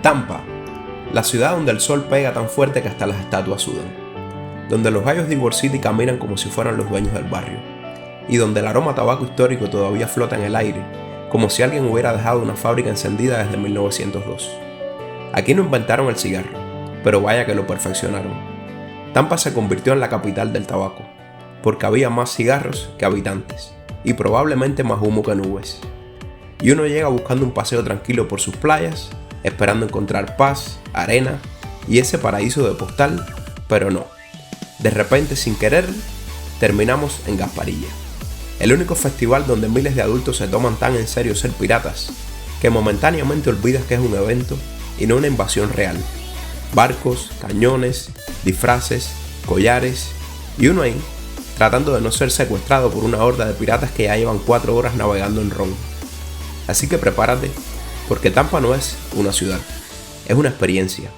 Tampa, la ciudad donde el sol pega tan fuerte que hasta las estatuas sudan, donde los gallos de Ybor City caminan como si fueran los dueños del barrio, y donde el aroma a tabaco histórico todavía flota en el aire, como si alguien hubiera dejado una fábrica encendida desde 1902. Aquí no inventaron el cigarro, pero vaya que lo perfeccionaron. Tampa se convirtió en la capital del tabaco, porque había más cigarros que habitantes, y probablemente más humo que nubes. Y uno llega buscando un paseo tranquilo por sus playas, esperando encontrar paz, arena y ese paraíso de postal, pero no. De repente, sin querer, terminamos en Gasparilla, el único festival donde miles de adultos se toman tan en serio ser piratas, que momentáneamente olvidas que es un evento y no una invasión real. Barcos, cañones, disfraces, collares, y uno ahí, tratando de no ser secuestrado por una horda de piratas que ya llevan 4 horas navegando en ron. Así que prepárate, porque Tampa no es una ciudad, es una experiencia.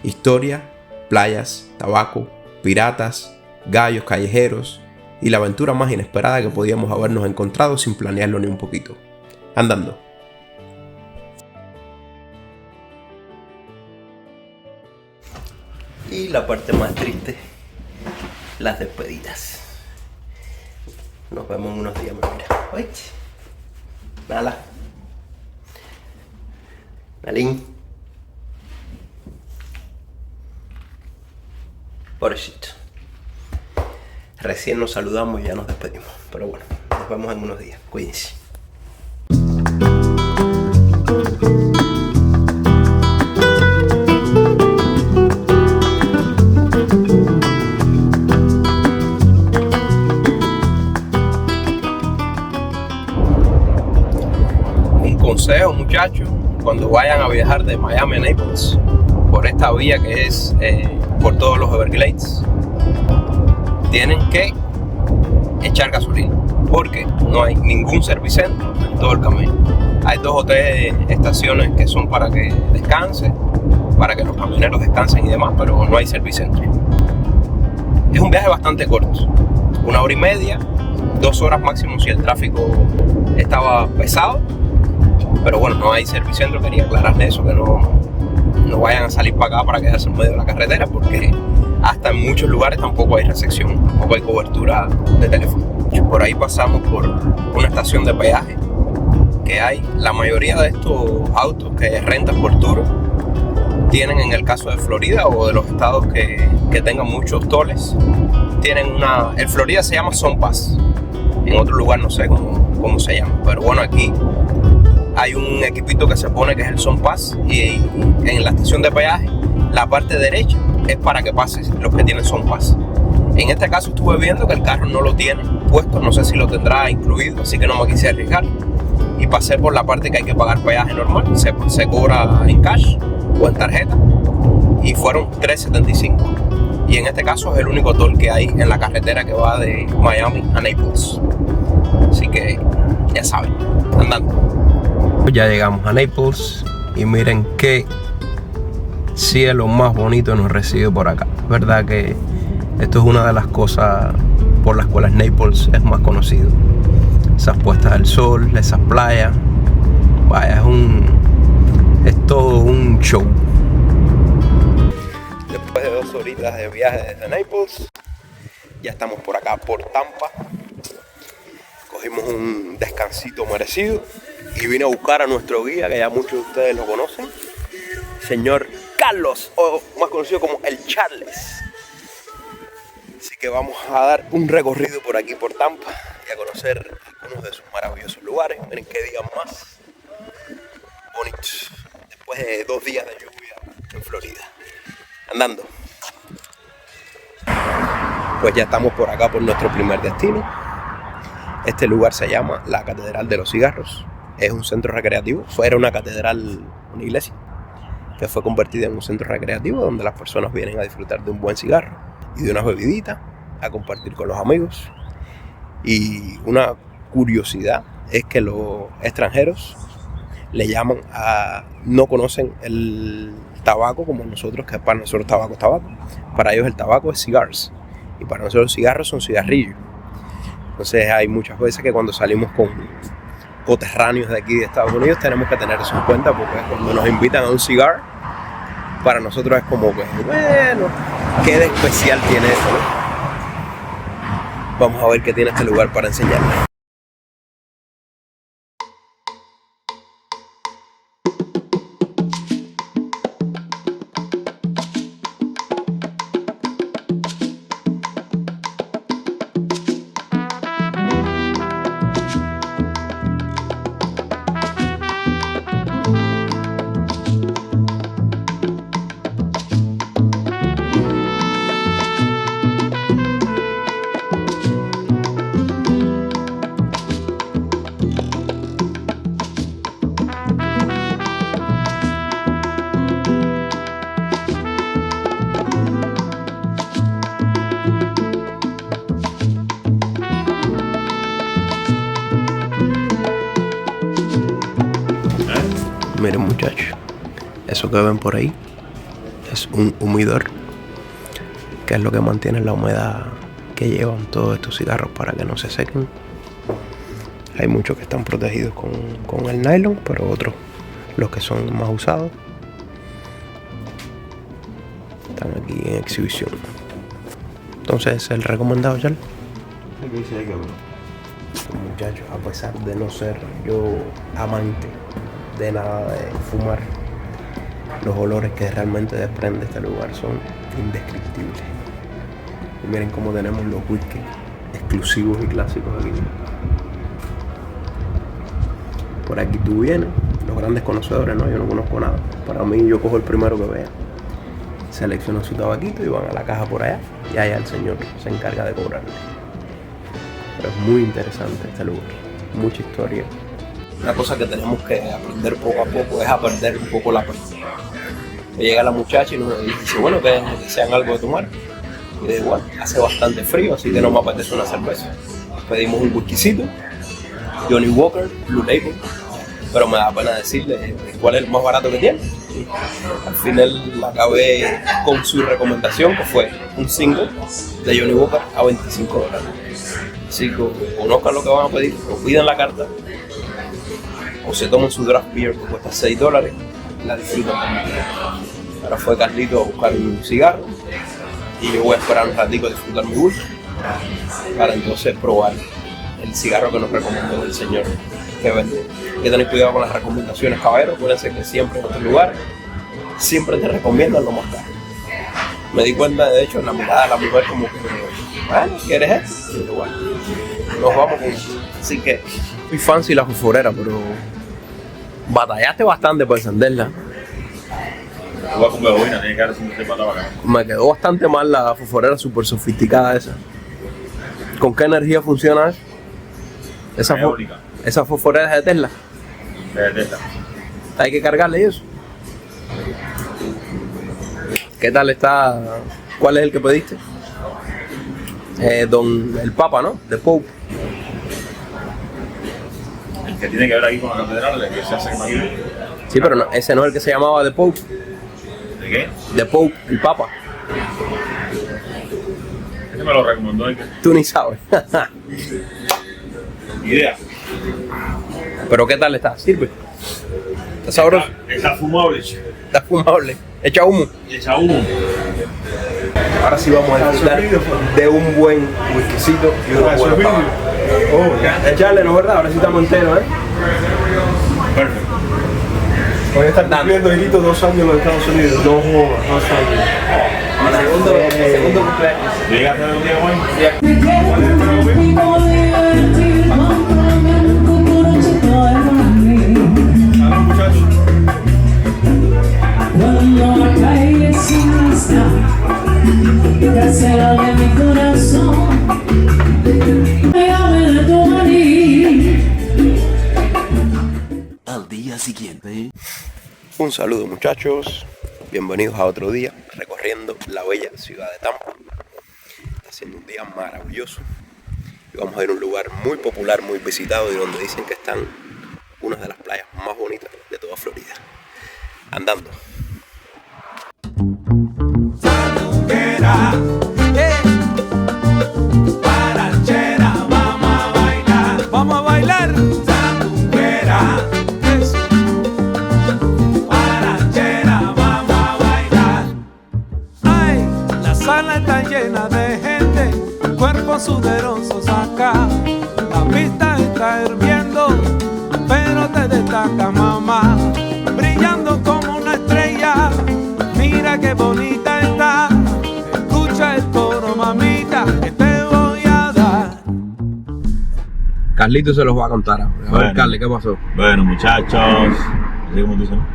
Historia, playas, tabaco, piratas, gallos callejeros y la aventura más inesperada que podíamos habernos encontrado sin planearlo ni un poquito. Andando. Y la parte más triste, las despedidas. Nos vemos en unos días más. Mira, oye, Nala, Nalín, pobrecito. Recién nos saludamos y ya nos despedimos. Pero bueno, nos vemos en unos días. Cuídense. Consejo, muchachos, cuando vayan a viajar de Miami a Naples por esta vía que es por todos los Everglades, tienen que echar gasolina porque no hay ningún servicentro en todo el camino. Hay 2 o 3 estaciones que son para que descansen, para que los camioneros descansen y demás, pero no hay servicentro. Es un viaje bastante corto, 1 hora y media, 2 horas máximo si el tráfico estaba pesado. Pero bueno, no hay servicentro, quería aclararle eso, que no vayan a salir para acá para quedarse en medio de la carretera, porque hasta en muchos lugares tampoco hay recepción, tampoco hay cobertura de teléfono. Por ahí pasamos por una estación de peaje que hay. La mayoría de estos autos que rentan por tour tienen, en el caso de Florida o de los estados que tengan muchos tolls, tienen en Florida se llama SunPass, en otro lugar no sé cómo se llama, pero bueno, aquí hay un equipito que se pone que es el SunPass, y en la estación de peaje la parte derecha es para que pases los que tienen SunPass. En este caso estuve viendo que el carro no lo tiene puesto, no sé si lo tendrá incluido, así que no me quise arriesgar y pasé por la parte que hay que pagar peaje normal. Se cobra en cash o en tarjeta y fueron $3.75, y en este caso es el único toll que hay en la carretera que va de Miami a Naples, así que ya saben, andando. Ya llegamos a Naples y miren qué cielo más bonito nos recibe por acá. Verdad que esto es una de las cosas por las cuales Naples es más conocido. Esas puestas del sol, esas playas. Vaya, es todo un show. Después de 2 horitas de viaje desde Naples, ya estamos por acá, por Tampa. Cogimos un descansito merecido y vine a buscar a nuestro guía, que ya muchos de ustedes lo conocen, señor Carlos, o más conocido como el Charles. Así que vamos a dar un recorrido por aquí, por Tampa, y a conocer algunos de sus maravillosos lugares. Miren qué día más bonitos, después de 2 días de lluvia en Florida. Andando. Pues ya estamos por acá, por nuestro primer destino. Este lugar se llama la Catedral de los Cigarros. Es un centro recreativo. Era una catedral, una iglesia, que fue convertida en un centro recreativo donde las personas vienen a disfrutar de un buen cigarro y de unas bebiditas, a compartir con los amigos. Y una curiosidad es que los extranjeros le llaman no conocen el tabaco como nosotros, que para nosotros tabaco es tabaco. Para ellos el tabaco es cigars, y para nosotros los cigarros son cigarrillos. Entonces hay muchas veces que cuando salimos con coterráneos de aquí de Estados Unidos tenemos que tener eso en cuenta, porque cuando nos invitan a un cigar para nosotros es como que, bueno, ¿qué de especial tiene eso, no? Vamos a ver qué tiene este lugar para enseñarles. Miren muchachos, eso que ven por ahí es un humidor, que es lo que mantiene la humedad que llevan todos estos cigarros para que no se sequen. Hay muchos que están protegidos con el nylon, pero otros, los que son más usados, están aquí en exhibición. Entonces, el recomendado, Charles. Muchachos, a pesar de no ser yo amante de nada de fumar, los olores que realmente desprende este lugar son indescriptibles. Y miren cómo tenemos los whisky exclusivos y clásicos aquí. Por aquí tú vienes, los grandes conocedores, ¿no? Yo no conozco nada. Para mí, yo cojo el primero que vea, selecciono su tabaquito y van a la caja por allá, y allá el señor se encarga de cobrarle. Pero es muy interesante este lugar, mucha historia. Una cosa que tenemos que aprender poco a poco es a perder un poco la pena. Llega la muchacha y nos dice, bueno, que sean algo de tomar. Y de igual, hace bastante frío, así que no me apetece una cerveza. Pedimos un whiskycito, Johnny Walker, Blue Label, pero me da pena decirle cuál es el más barato que tiene. Al final acabé con su recomendación, que fue un single de Johnny Walker a $25. Así que conozcan lo que van a pedir, o pidan la carta, o se toman su draft beer que cuesta $6, la disfrutan también. Ahora fue Carlito a buscar un cigarro y yo voy a esperar un ratico a disfrutar mi whisky para entonces probar el cigarro que nos recomendó el señor que vende. Hay que tener cuidado con las recomendaciones, caballeros. Acuérdense que siempre en otros lugares siempre te recomiendan lo más caro. Me di cuenta, de hecho, en la mirada de la mujer, como que, bueno, ¿quieres esto? Y igual, nos vamos con eso. Así que, muy fancy la fosforera, pero batallaste bastante para encenderla. Voy a comer boina, tiene que dar 100 patas acá. Me quedó bastante mal la fosforera súper sofisticada esa. ¿Con qué energía funciona eso? Esa fosforera es de Tesla. De Tesla. Hay que cargarle eso. ¿Qué tal está? ¿Cuál es el que pediste? El Papa, ¿no? The Pope. El que tiene que ver aquí con la catedral, el que se hace aquí. Sí, pero no, ese no es el que se llamaba The Pope. ¿De qué? The Pope, el Papa. Ese me lo recomendó el que... Tú ni sabes. Idea. Pero ¿qué tal está? ¿Sirve? ¿Está sabroso? Está fumable. Está fumable. Echa humo. Y echa humo. Ahora sí vamos a disfrutar de un buen whiskycito y unos buenos papas. Echarle, ¿no es verdad? Ahora sí estamos enteros, ¿eh? Perfecto. Hoy está cumpliendo Hilito 2 años en los Estados Unidos. No jodas, 2 años. Segundo cumpleaños. ¿Llegaste a un día bueno? Salud, muchachos. Al día siguiente. Un saludo, muchachos. Bienvenidos a otro día recorriendo la bella ciudad de Tampa. Está siendo un día maravilloso y vamos a ir a un lugar muy popular, muy visitado y donde dicen que están unas de las playas más bonitas de toda Florida. Andando. Vamos a bailar. Ranchera, vamos a bailar. suderoso saca. La pista está hirviendo, pero te destaca, mamá, brillando como una estrella. Mira qué bonita está. Escucha el coro, mamita, que te voy a dar. Carlito se los va a contar ahora. A ver, Carly, ¿qué pasó? Bueno, muchachos, así como dicen, ¿no?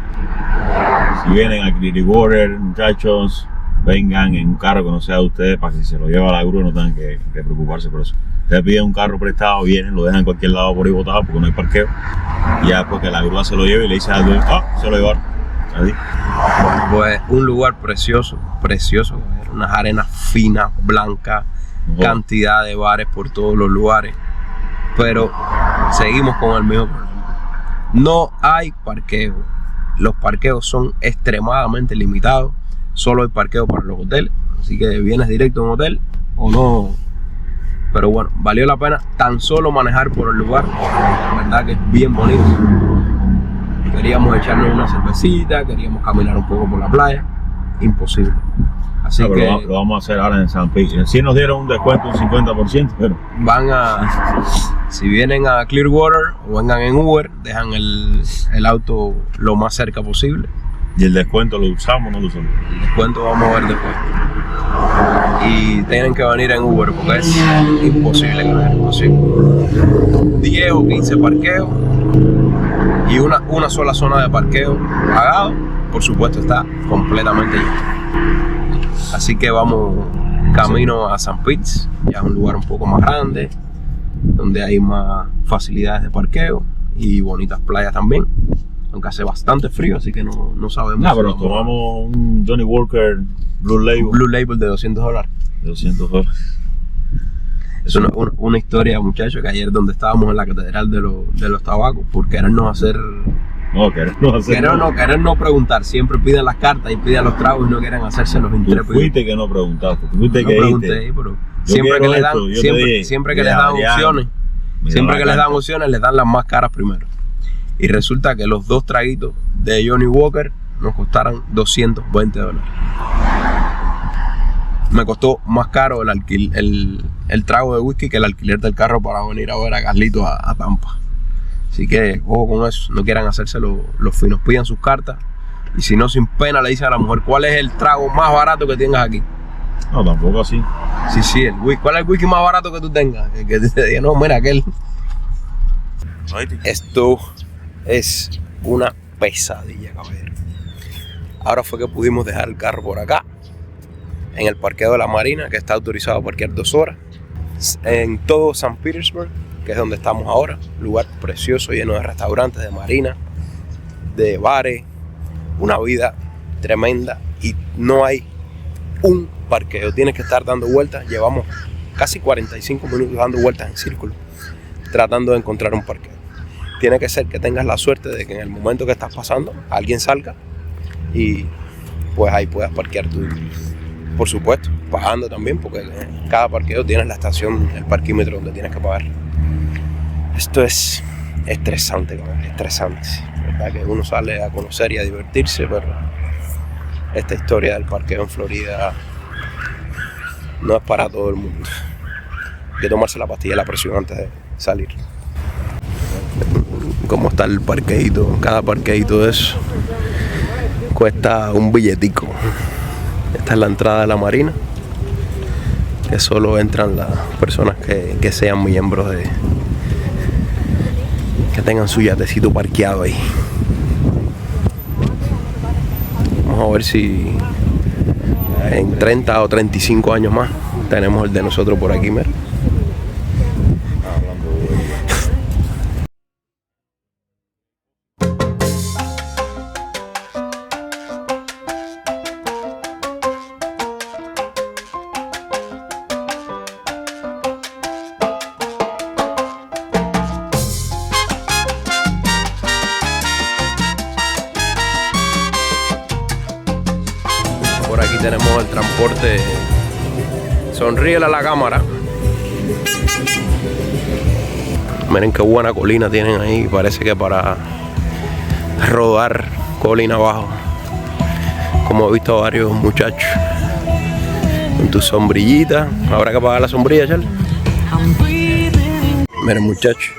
Si vienen a Clearwater, muchachos, vengan en un carro que no sea de ustedes para que si se lo lleva la grúa no tengan que preocuparse por eso. Ustedes piden un carro prestado, vienen, lo dejan en cualquier lado por ahí botado porque no hay parqueo. Y ya después que la grúa se lo lleve y le dice al dueño, se lo llevaron. Así. Pues un lugar precioso, precioso. Unas arenas finas, blancas, cantidad de bares por todos los lugares. Pero seguimos con el mismo problema. No hay parqueo. Los parqueos son extremadamente limitados. Solo hay parqueo para los hoteles. Así que vienes directo a un hotel o no. Pero bueno, valió la pena tan solo manejar por el lugar. La verdad que es bien bonito. Queríamos echarnos una cervecita, queríamos caminar un poco por la playa. Imposible. Así que lo vamos a hacer ahora en San Pedro. Sí nos dieron un descuento, un 50%, pero si vienen a Clearwater o vengan en Uber, dejan el auto lo más cerca posible. ¿Y el descuento lo usamos o no lo usamos? El descuento vamos a ver después. Y tienen que venir en Uber porque es imposible, es imposible. 10 o 15 parqueos y una sola zona de parqueo pagado, por supuesto está completamente lleno. Así que vamos camino a St. Pete, ya es un lugar un poco más grande, donde hay más facilidades de parqueo y bonitas playas también. Aunque hace bastante frío, así que no sabemos. Pero tomamos un Johnny Walker Blue Label de $200. De $200. Es una historia, muchachos, que ayer donde estábamos en la catedral de los tabacos, por querernos hacer... Querer no preguntar. Siempre piden las cartas y piden los tragos y no quieren hacerse los intrépidos. Tú fuiste que no preguntaste. Tú fuiste que pregunté, pero siempre que les dan opciones, les dan las más caras primero. Y resulta que los 2 traguitos de Johnny Walker nos costaron $220. Me costó más caro el trago de whisky que el alquiler del carro para venir a ver a Carlito a Tampa. Así que ojo con eso, no quieran hacerse los finos, pidan sus cartas. Y si no, sin pena le dicen a la mujer, ¿cuál es el trago más barato que tengas aquí? No, tampoco así. Sí, el whisky. ¿Cuál es el whisky más barato que tú tengas? Que te diga, no, mira aquel. Esto es una pesadilla, caballero. Ahora fue que pudimos dejar el carro por acá, en el parqueo de la Marina, que está autorizado a parquear 2 horas. En todo St. Petersburg, que es donde estamos ahora, lugar precioso, lleno de restaurantes, de marina, de bares, una vida tremenda y no hay un parqueo. Tienes que estar dando vueltas. Llevamos casi 45 minutos dando vueltas en círculo, tratando de encontrar un parqueo. Tiene que ser que tengas la suerte de que en el momento que estás pasando, alguien salga y pues ahí puedas parquear tú. Por supuesto, pagando también, porque en cada parqueo tienes la estación, el parquímetro donde tienes que pagar. Esto es estresante, cabrón, estresante. ¿Verdad? Que uno sale a conocer y a divertirse, pero esta historia del parqueo en Florida no es para todo el mundo. Hay que tomarse la pastilla de la presión antes de salir. Cómo está el parqueíto, cada parqueíto de eso cuesta un billetico. Esta es la entrada de la Marina, que solo entran las personas que sean miembros que tengan su yatecito parqueado ahí. Vamos a ver si en 30 o 35 años más tenemos el de nosotros por aquí, mira. Por aquí tenemos el transporte. Sonríele a la cámara. Miren qué buena colina tienen ahí. Parece que para rodar colina abajo. Como he visto a varios muchachos con tu sombrillita. Habrá que apagar la sombrilla, Charlie. Miren muchachos,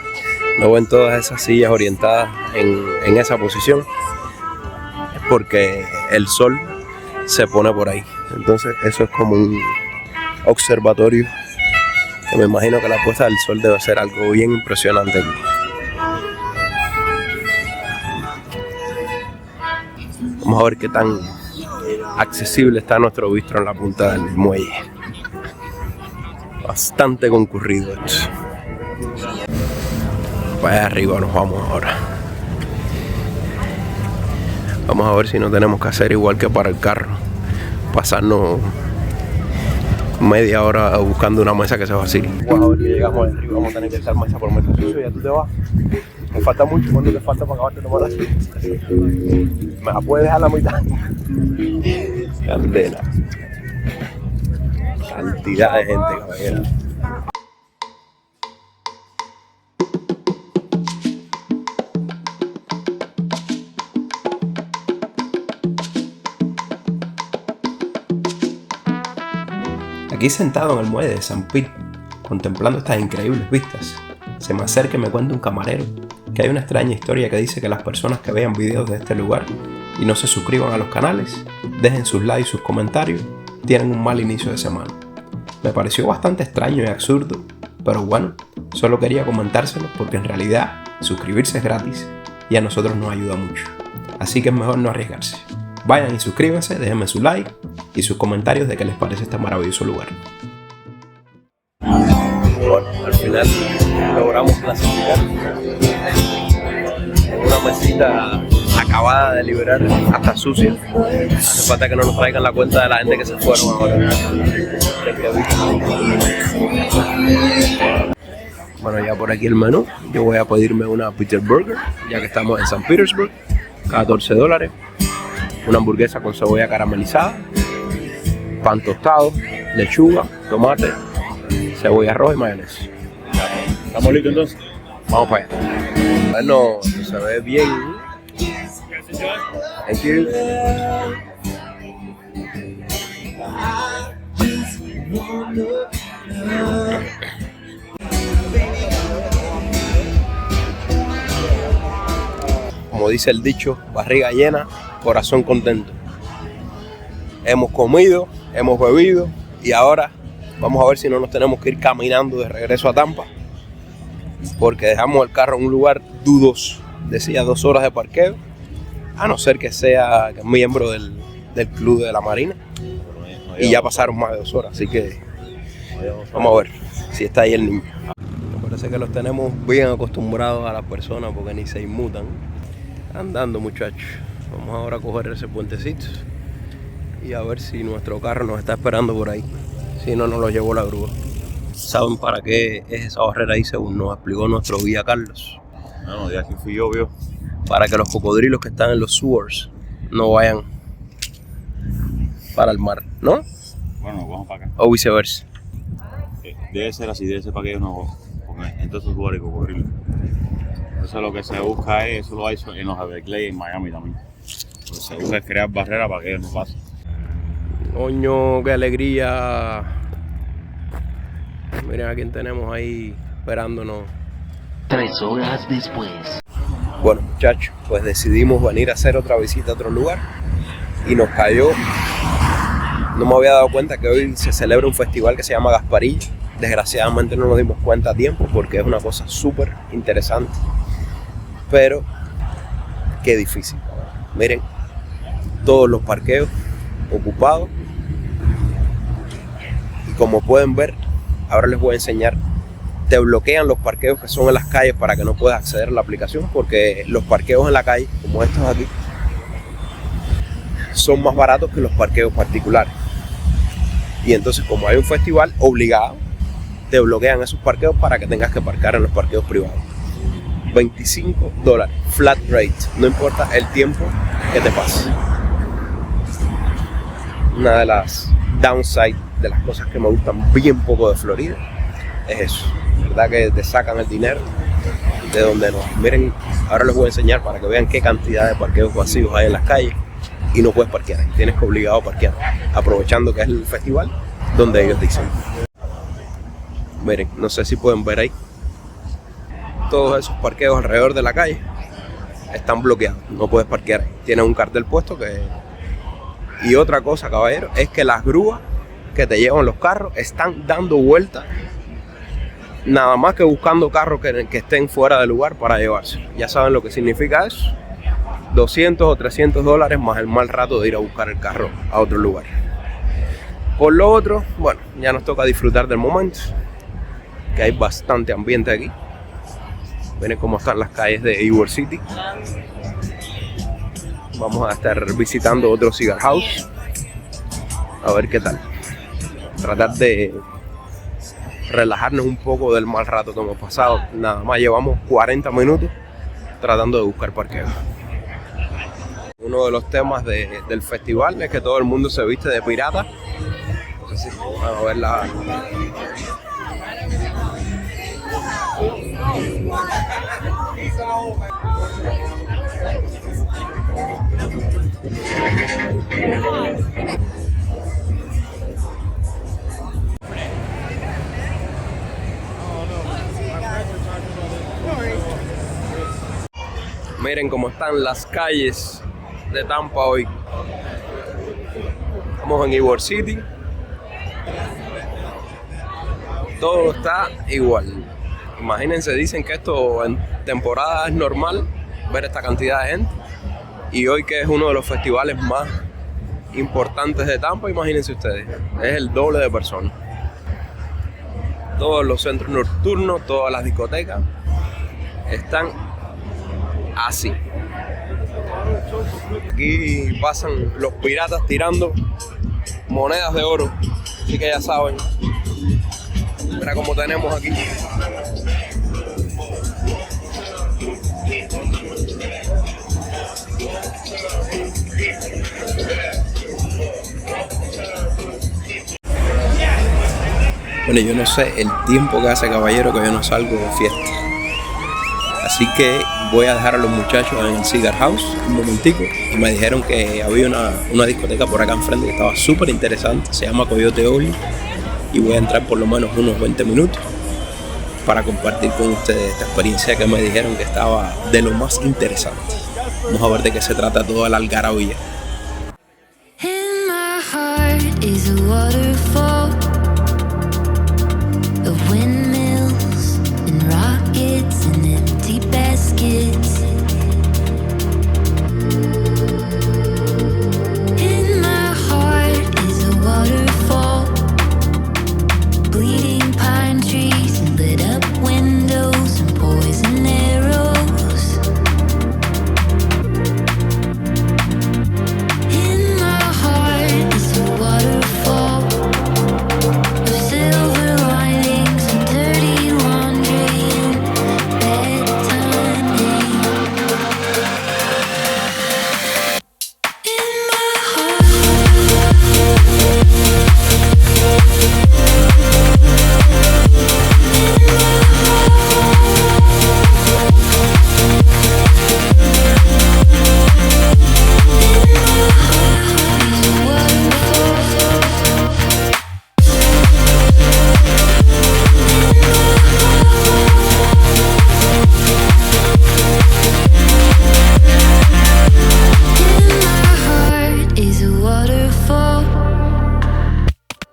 ¿no ven todas esas sillas orientadas en esa posición? Es porque el sol se pone por ahí. Entonces eso es como un observatorio que me imagino que la puesta del sol debe ser algo bien impresionante aquí. Vamos a ver qué tan accesible está nuestro bistro en la punta del muelle. Bastante concurrido esto. Para allá arriba nos vamos ahora. Vamos a ver si no tenemos que hacer igual que para el carro, pasarnos media hora buscando una mesa que se vacíe. Vamos a ver que llegamos al río, vamos a tener que estar mesa por metro sucio y ya tú te vas. Me falta mucho. ¿Cuánto te falta para acabarte de tomar así? ¿Me la puedes dejar la mitad? Candela. Cantidad de gente, caballero. Aquí sentado en el muelle de San Pete, contemplando estas increíbles vistas, se me acerca y me cuenta un camarero que hay una extraña historia que dice que las personas que vean videos de este lugar y no se suscriban a los canales, dejen sus likes y sus comentarios, tienen un mal inicio de semana. Me pareció bastante extraño y absurdo, pero bueno, solo quería comentárselo porque en realidad suscribirse es gratis y a nosotros nos ayuda mucho. Así que es mejor no arriesgarse. Vayan y suscríbanse, déjenme su like y sus comentarios de qué les parece este maravilloso lugar. Bueno, al final logramos clasificar. Una mesita acabada de liberar, hasta sucia. Hace falta que no nos traigan la cuenta de la gente que se fueron ahora. Bueno, ya por aquí el menú. Yo voy a pedirme una Peter Burger, ya que estamos en San Petersburg. $14. Una hamburguesa con cebolla caramelizada, pan tostado, lechuga, tomate, cebolla roja y mayonesa. ¿Estamos listos entonces? Vamos para allá. Bueno, se ve bien. Thank you. Como dice el dicho, barriga llena, corazón contento. Hemos comido, hemos bebido y ahora vamos a ver si no nos tenemos que ir caminando de regreso a Tampa, porque dejamos el carro en un lugar dudoso. Decía 2 horas de parqueo, a no ser que sea miembro del club de la Marina, y ya pasaron más de 2 horas, así que vamos a ver si está ahí el niño. Me parece que los tenemos bien acostumbrados a las personas porque ni se inmutan. Andando, muchachos. Vamos ahora a coger ese puentecito y a ver si nuestro carro nos está esperando por ahí. Si no, nos lo llevó la grúa. ¿Saben para qué es esa barrera ahí? Según nos explicó nuestro guía Carlos. No, ya aquí fui yo, vio. Para que los cocodrilos que están en los sewers no vayan para el mar, ¿no? Bueno, vamos para acá. O viceversa. Debe ser así, debe ser para que ellos no... Porque entonces lugares hay cocodrilos. Entonces lo que se busca es, eso lo hay en los Everglades y en Miami también. Lo que se busca es crear barreras para que ellos no pasen. Coño, qué alegría. Miren a quién tenemos ahí esperándonos. 3 horas después. Bueno, muchachos, pues decidimos venir a hacer otra visita a otro lugar y nos cayó. No me había dado cuenta que hoy se celebra un festival que se llama Gasparilla. Desgraciadamente no nos dimos cuenta a tiempo porque es una cosa súper interesante, pero qué difícil. Miren, todos los parqueos ocupados, y como pueden ver, ahora les voy a enseñar. Te bloquean los parqueos que son en las calles para que no puedas acceder a la aplicación, porque los parqueos en la calle, como estos aquí, son más baratos que los parqueos particulares. Y entonces, como hay un festival obligado, te bloquean esos parqueos para que tengas que parcar en los parqueos privados. $25, flat rate, no importa el tiempo que te pase. Una de las downside, de las cosas que me gustan bien poco de Florida, es eso. ¿Verdad? Que te sacan el dinero de donde no. Miren, ahora les voy a enseñar para que vean qué cantidad de parqueos vacíos hay en las calles y no puedes parquear. Tienes que obligado a parquear, aprovechando que es el festival donde ellos dicen. Miren, no sé si pueden ver ahí. Todos esos parqueos alrededor de la calle están bloqueados. No puedes parquear ahí. Tienen un cartel puesto que... Y otra cosa, caballero, es que las grúas que te llevan los carros están dando vueltas, nada más que buscando carros que estén fuera de lugar para llevarse. Ya saben lo que significa eso. 200 o 300 dólares más el mal rato de ir a buscar el carro a otro lugar. Por lo otro, bueno, ya nos toca disfrutar del momento, que hay bastante ambiente aquí. Miren cómo están las calles de Ybor City. Vamos a estar visitando otro cigar house, a ver qué tal. Tratar de relajarnos un poco del mal rato que hemos pasado. Nada más llevamos 40 minutos tratando de buscar parqueo. Uno de los temas del festival es que todo el mundo se viste de pirata. No sé si van a ver la... Miren cómo están las calles de Tampa hoy. Estamos en Ybor City. Todo está igual. Imagínense, dicen que esto en temporada es normal ver esta cantidad de gente. Y hoy, que es uno de los festivales más importantes de Tampa, imagínense ustedes, es el doble de personas. Todos los centros nocturnos, todas las discotecas están así. Aquí pasan los piratas tirando monedas de oro, así que ya saben. Mira cómo tenemos aquí. Bueno, yo no sé el tiempo que hace, caballero, que yo no salgo de fiesta. Así que voy a dejar a los muchachos en el Cigar House un momentico. Y me dijeron que había una discoteca por acá enfrente que estaba súper interesante. Se llama Coyote Ugly. Y voy a entrar por lo menos unos 20 minutos para compartir con ustedes esta experiencia que me dijeron que estaba de lo más interesante. Vamos a ver de qué se trata toda la algarabía. In my heart is a waterfall of windmills and rockets and empty baskets. In my heart is a waterfall, bleeding pine trees and lit up windows and poison arrows. In my heart is a waterfall of silver linings and dirty laundry and bedtime rain. In my heart.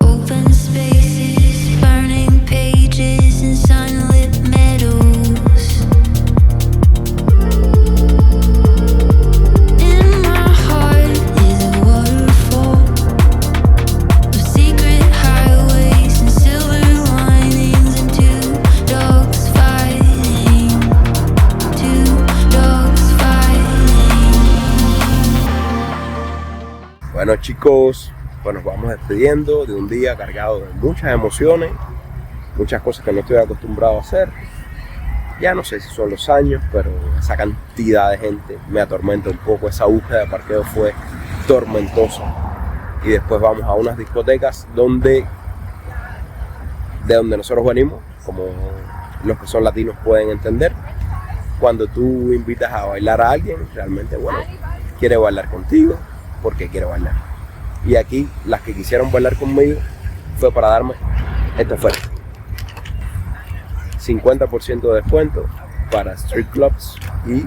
Open spaces, burning pages and sunlit meadows. In my heart is a waterfall of secret highways and silver linings and two dogs fighting. Bueno, chicos, pues nos vamos despidiendo de un día cargado de muchas emociones, muchas cosas que no estoy acostumbrado a hacer. Ya no sé si son los años, pero esa cantidad de gente me atormenta un poco. Esa búsqueda de parqueo fue tormentosa. Y después vamos a unas discotecas de donde nosotros venimos, como los que son latinos pueden entender. Cuando tú invitas a bailar a alguien, realmente, bueno, quiere bailar contigo porque quiere bailar. Y aquí las que quisieron bailar conmigo fue para darme esta oferta. 50% de descuento para street clubs y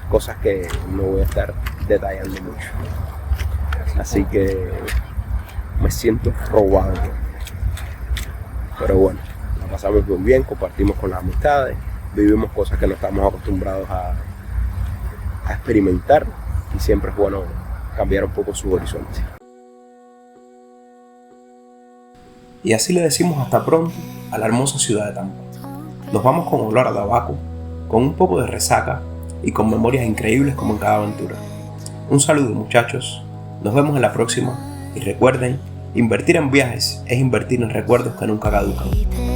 cosas que no voy a estar detallando mucho. Así que me siento robado. Pero bueno, la pasamos muy bien, compartimos con las amistades, vivimos cosas que no estamos acostumbrados a experimentar y siempre es bueno cambiar un poco su horizonte. Y así le decimos hasta pronto a la hermosa ciudad de Tampa. Nos vamos con olor a tabaco, con un poco de resaca y con memorias increíbles como en cada aventura. Un saludo, muchachos, nos vemos en la próxima y recuerden, invertir en viajes es invertir en recuerdos que nunca caducan.